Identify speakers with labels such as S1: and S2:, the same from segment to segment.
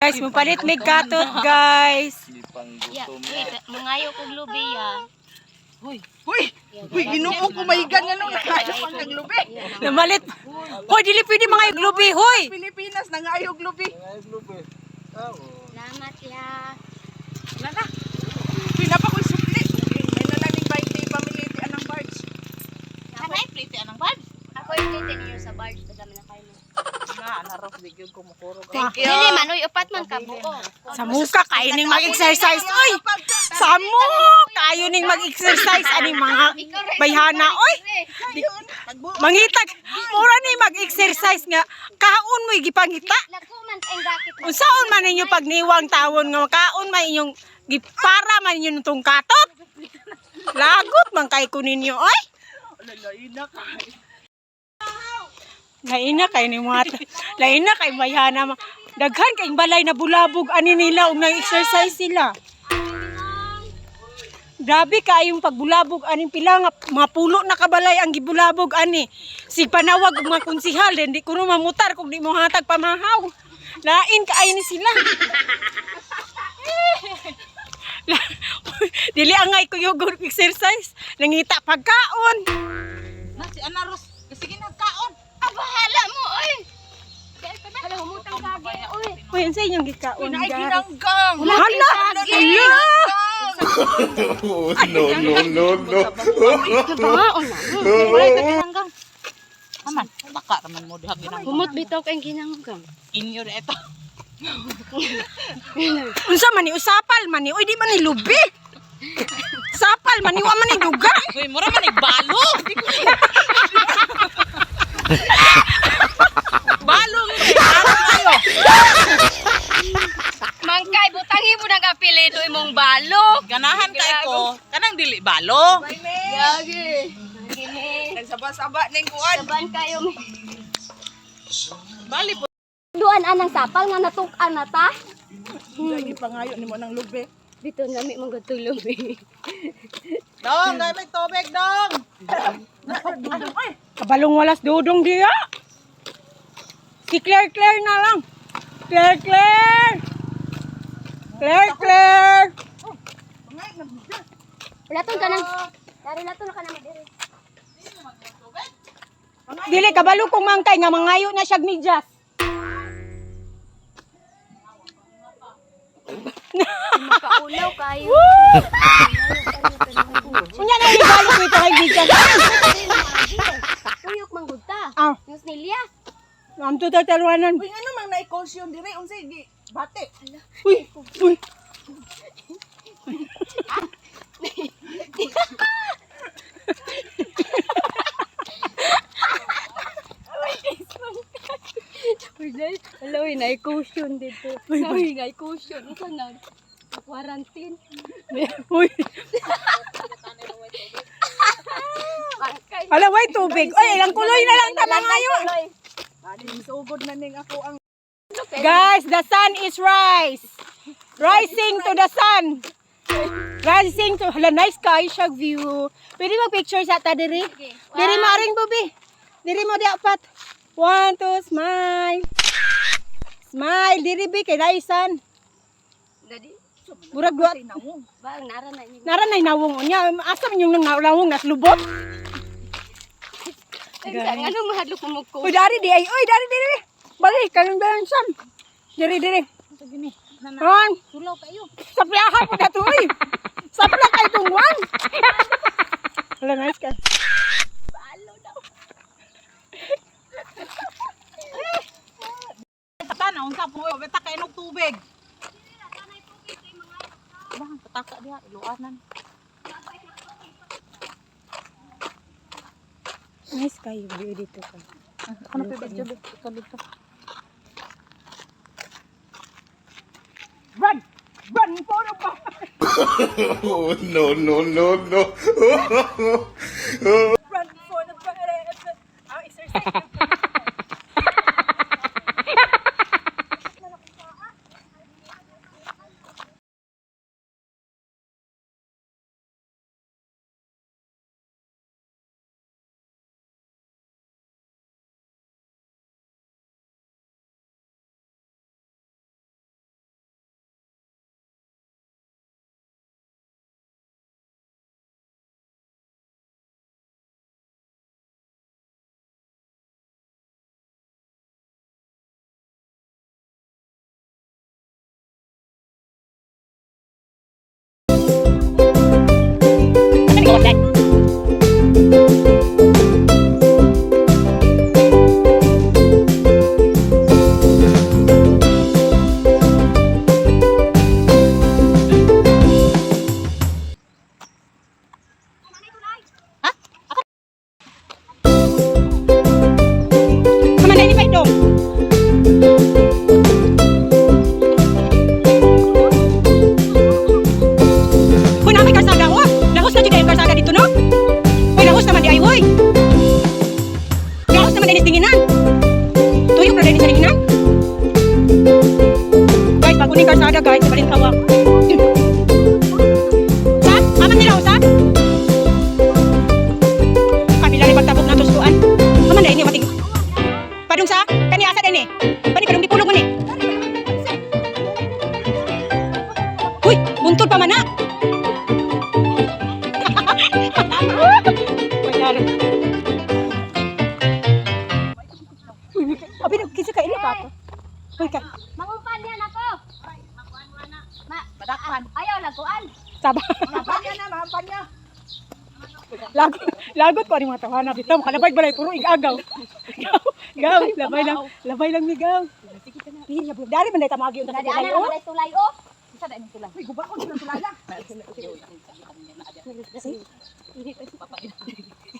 S1: Guys, mupalit mig katot, guys.
S2: Mangayo kog lubi ya.
S3: Uy, ginuo ko mahigan nga nung nakayo pang naglubi.
S1: Namalit. Hoy, dili pwede mga iglubi, hoy.
S3: Pilipinas nangayog lubi.
S2: Salamat ya.
S3: Lala. Pinapa ko'y supli. May nalaning 20 pamiliti anang barge.
S2: Kanay plite anang barge. Ako yung plite niyo sa barge kadami na kayo.
S3: Naros di gyud ko mukuro.
S2: Dili man uy upat man ka buo.
S1: Sa muka kayo ning mag-exercise, oy. Samo kayo ning mag-exercise aning mga bayhana, oy. Mangitag, mura ni mag-exercise nga kaon mo gipangita.
S2: Lago man ang racket.
S1: Unsaon man ninyo pagniwang tawon nga kaon man inyong gipara man ninyo nitong katot. Lagot man kay ko ninyo, oy. Laina kay ni mga laina kay bayhana daghan kay balay na bulabog ani nila og nag-exercise sila. Grabe kayong pagbulabog aning pila nga mga pulo na kabalay ang gibulabog ani. Sig panawag og mga konsihal di kuno mamutar kung di mo hatag pamahaw. Lain kaayo ni sila. Dili angay ko yung exercise, nangita pagkaon.
S3: Na si Anaros, sige nagkaon.
S2: Bahala mo oy. Hala humutang kage oy.
S1: Uy, unsa inyong gikaon?
S3: Uy, naay ginanggang.
S1: Hala! Hala!
S4: No.
S2: Pangaon na.
S3: Wala ka ginanggang. Aman, baka raman mo dihang ginanggang.
S2: Humot bitaw kay ginanggang.
S3: Inyo na ito.
S1: Unsa man ni usapal man ni? Uy, di man ni lubi. Sapal man ni wa man ni duga.
S3: Uy, mura man balo. Balong kayo.
S2: Mangkay butangi mo nang apelido imong balo.
S3: Ganahan kay ko, kanang dili balo.
S2: Yagi.
S3: Nagsaba-saba ning kuan.
S2: Saban kayo.
S3: Bali po.
S2: Duan anang sapal nga natuk-an na ta.
S3: Lagi pangayo nimo nang lubi.
S2: Dito nami magtulog eh.
S3: Dong, dai may tubig dong.
S1: Kabalong walas dudong diya. Si Claire na lang. Claire.
S2: Laton ka nang. Dari laton na ka na madiri.
S1: Dili kabalo kong mangkay nga mangayo na siyag medyas.
S2: Makaulaw kayo.
S1: Unya na ibalo ko ito kay medyas.
S2: Tuyok manggudta.
S1: Ah,
S2: Yung snilya.
S1: am tutalwanan.
S3: Uy, ano mang na-caution dire unsay di bate.
S1: Uy.
S2: Hello, na-cushion dito. Uy, na-cushion. Ito na. Quarantine.
S1: Uy. Ala way tubig. Oy, ilang kuloy na lang ta mangayo.
S3: Ani sugod na ning ako ang
S1: Guys, the sun is rising to the sun. Rising to, hala, nice sky siya view. Pwede mag-picture sa ta diri? Diri maring bubi. Diri mo di apat. 1, 2, smile. Smile, diri bi kay Raisan.
S2: Dadi.
S1: Burag duat.
S2: Bang, nara na niyo.
S1: Nara nay nawong unya. Asa man yung nawong nas lubot?
S2: Anong mahadlok mo ko?
S1: Uy, dari di ay. Uy, dari diri. Balik kanang bayan sam. Diri.
S3: gini.
S1: Ron,
S3: Tulaw kayo.
S1: sa piyahan po na to, uy. Sa pila kay tungwan. Hala, nice ka.
S3: Patana unsa po beta kay nog tubig. Bang pataka diha iluanan.
S1: Nice kayo, view dito ka.
S3: Ano pa video dito dito.
S1: Run for the bar.
S4: No.
S1: Run for the bar. Exercise. Yan. Come on, Daddy, fight dong. Kung na may karsada, oh, lahos na dyan yung karsada dito, no? Uy, lahos naman di ay, uy. Lahos naman din tinginan. Tuyok na din sa tinginan. Guys, bago ni karsada, guys, sa Balintawak. Sa? Aman nila, sa? Kabila ni pagtabok na tustuan. Aman na ini, mating. Padung sa? Kani asa din eh. Pani padung dipulong mo ni. Uy, buntod pa man na. Uy, abi kisa ka ilo ka. Uy ka.
S2: Mangumpan yan ako.
S3: Badakpan.
S2: Ayaw laguan.
S1: Saba.
S3: Mampan na, mampan niya.
S1: Lagot ko ang mga tawanan dito. Makalabay balay puro igagaw. Gaw, labay lang ni gaw. Dari man dai tamagi unta sa
S2: Dali
S1: balay.
S2: ana naman tulay oh.
S3: Isa na yung tulang. Uy, guba ko ng tulala.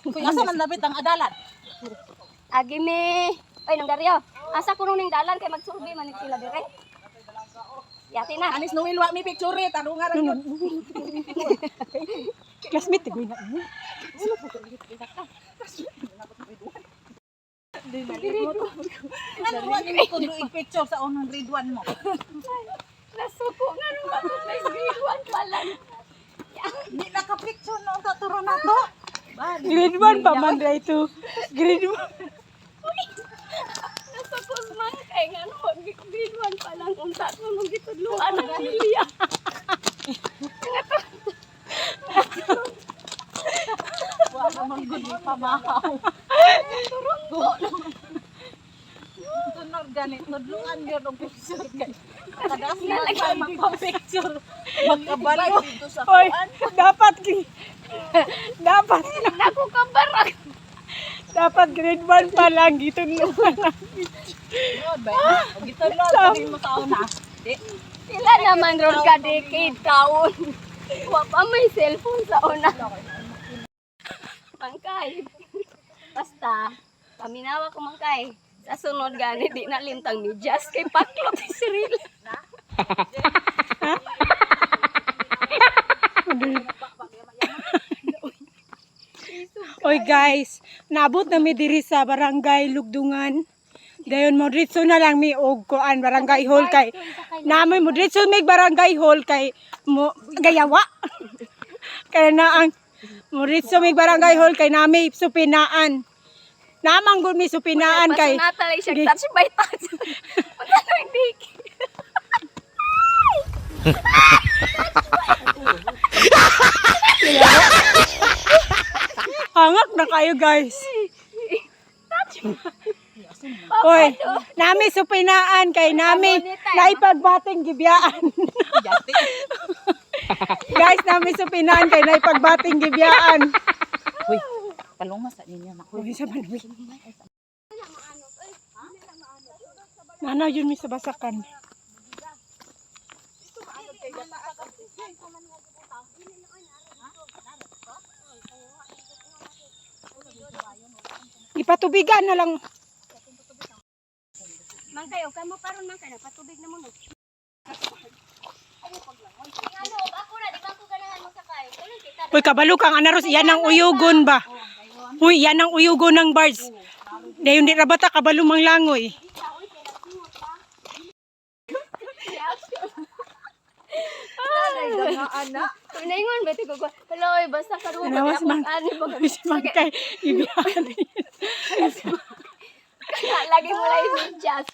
S3: Kuy, asa man labit ang adalan?
S2: Agi me. Ay nang Dario. Asa ko nung ning dalan kay magsurvey man sila dire. Yati na.
S3: Anis nung ilwa mi picture it. Ano nga rin yun?
S1: Classmate tigoy na.
S3: Ano wag mo ko do picture sa unang grade 1 mo?
S2: Nasuko nga nung ako sa grade 1 pa lang.
S3: Di naka-picture no taturo na to.
S1: Grade 1 pa man dai to. Grade 1.
S2: Nasuko man kay nga no grade 1 pa lang kung tatlo nung gitudluan ang Lilia.
S3: Wa naman gud pa mahaw. Tunod ganit, tudluan gyud og picture kay. Kada sa magpa-picture. Magkabalo dito sa
S1: Oy,
S3: kuan.
S1: dapat
S2: Naku kabarag.
S1: dapat grade 1 pa lang dito no.
S3: Tunod ba? Og gitulod kami mo sa una. Di.
S2: Sila naman ron ka decade taon. Wa pa may cellphone sa una. Mangkay. Basta, paminawa ko mangkay. Sa sunod gani, di na lintang ni Jazz kay paklot ni Cyril.
S1: Oy guys, naabot na mi diri sa barangay Lugdungan. Dayon mo diretso na lang mi og kuan barangay hall kay namoy mo diretso mi barangay hall kay mo gayawa. Kaya na ang mo diretso mi barangay hall kay nami supinaan. Namang gud mi supinaan kay
S2: Pasunata lang siya touch by touch. Pagkano hindi.
S1: hangak na kayo guys. Oy, nami supinaan kay nami naipagbating gibiyaan. Guys, nami supinaan kay naipagbating gibiyaan.
S3: Uy, palungas sa ninyo na.
S1: Uy, sa man, uy. Nana, yun mi sa basakan. Ipatubigan na lang.
S2: Mangkay, o kamo paron mangkay, patubig na mo no. Ano, ako na, di ba ako ganahan mo sakay? Kailan kita?
S1: Uy, kabalo kang anaros, yan ang uyugon ba? Uy, yan ang uyugon ng birds. Dayon di rabata, kabalo mang langoy.
S3: Anak.
S2: Naingon ba ito ko? Hello, basta karuha
S1: Ano, mas mang- Uy, si Mangkay, ibiyan.
S2: Lagi mo lang yung Jazz.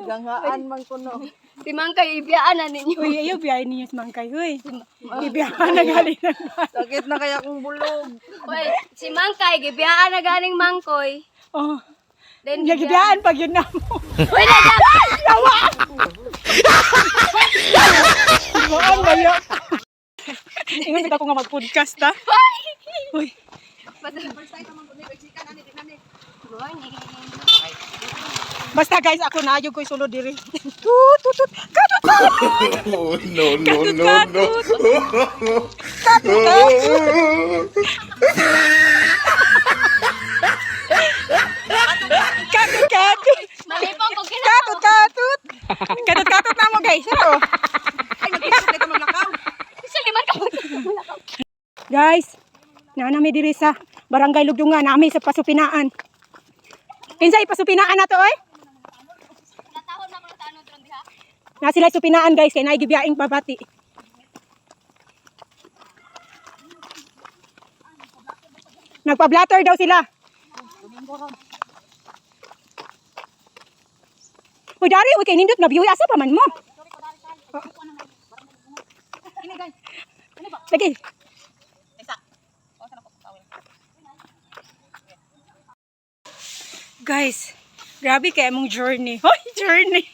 S3: Gangaan man kuno.
S2: Si Mangkay, ibiyaan na ninyo.
S1: Uy, ayaw biyahin niya si Mangkay. Uy, ibiyan na galing ng birds.
S3: Sakit na kaya kong bulog.
S2: Uy, si Mangkay, gibiyaan na galing Mangkoy.
S1: Oh,
S2: Then
S1: nagibiyaan pag yun na mo.
S2: Uy,
S1: Yawa! Iwaan ba yun? Ingat ako nga mag-podcast ha? Uy,
S2: Morning.
S1: basta guys, ako na ayog ko'y sulod diri. Tut, tut, tut. Katut, katut.
S4: Oh, no, no,
S1: Katut,
S4: no, no.
S1: Katut, katut. Katut, katut.
S2: Malipong ko kina.
S1: Katut, katut. Katut, katut na mo guys. Ano?
S2: Suliman ka mo.
S1: Guys, nanami diri sa Barangay Lugdungan, nami sa Pasupinaan. Kinsay Pasupinaan na to, oy?
S2: Natahon na mo sa ano dron diha.
S1: Na sila supinaan guys, kay naigibiyaing babati. Nagpa-blatter daw sila. Uy, dari, uy, kay nindot na view, asa pa man mo? Oh. Lagi. Guys, grabe kay among journey. Hoy, journey.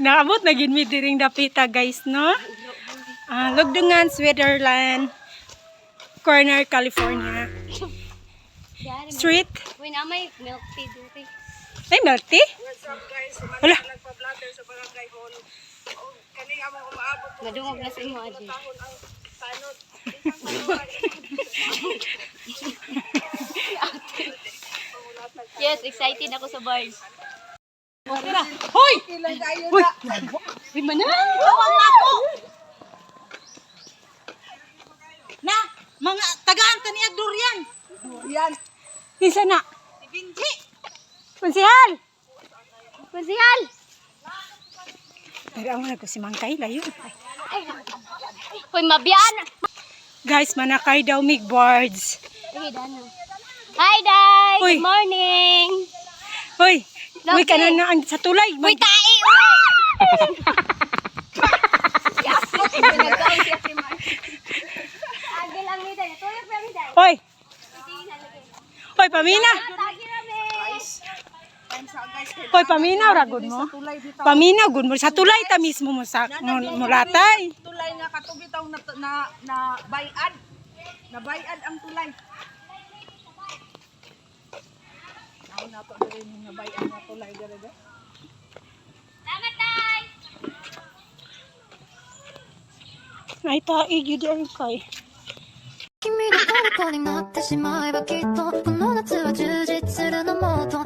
S1: Naabot na gid mi diring dapita guys, no? Lugdungan, Switzerland, corner California. Street.
S2: Uy, na may milk tea diri.
S1: Ay, milk tea? Wala.
S2: Madungog na sa imo aji. Yes, excited ako sa bars.
S1: Hoy! Hoy!
S2: Uy, mana?
S3: Na, mga tagaan kaniyag durian.
S1: Isa na.
S3: Si Binji.
S1: Kunsihal!
S2: Kunsihal.
S1: Pero ako si Mangkay layo.
S2: Uy, mabiyaan.
S1: Guys, manakay daw mig boards.
S2: Uy, dano. Hi, Day.
S1: Uy.
S2: Good morning.
S1: Hoy! Uy,
S2: Lagi.
S1: kanan na ang- sa tulay.
S2: Uy, tae. Uy. Agi lang ni Day. Tuyok na ni Day.
S1: Hoy! Hoy, pamina!
S2: Tagi na me.
S1: Hoy, paminaw ragod mo. Paminaw gud mo sa tulay ta mismo mo sa mulatay.
S3: Tulay nga katubitaw na bayad. Na bayad ang tulay. Ako na to rin na bayad na tulay dere.
S2: Salamat, Day.
S1: Ay taig yun ay kay.
S5: 君の虜になってしまえばきっとこの夏は充実するのもっと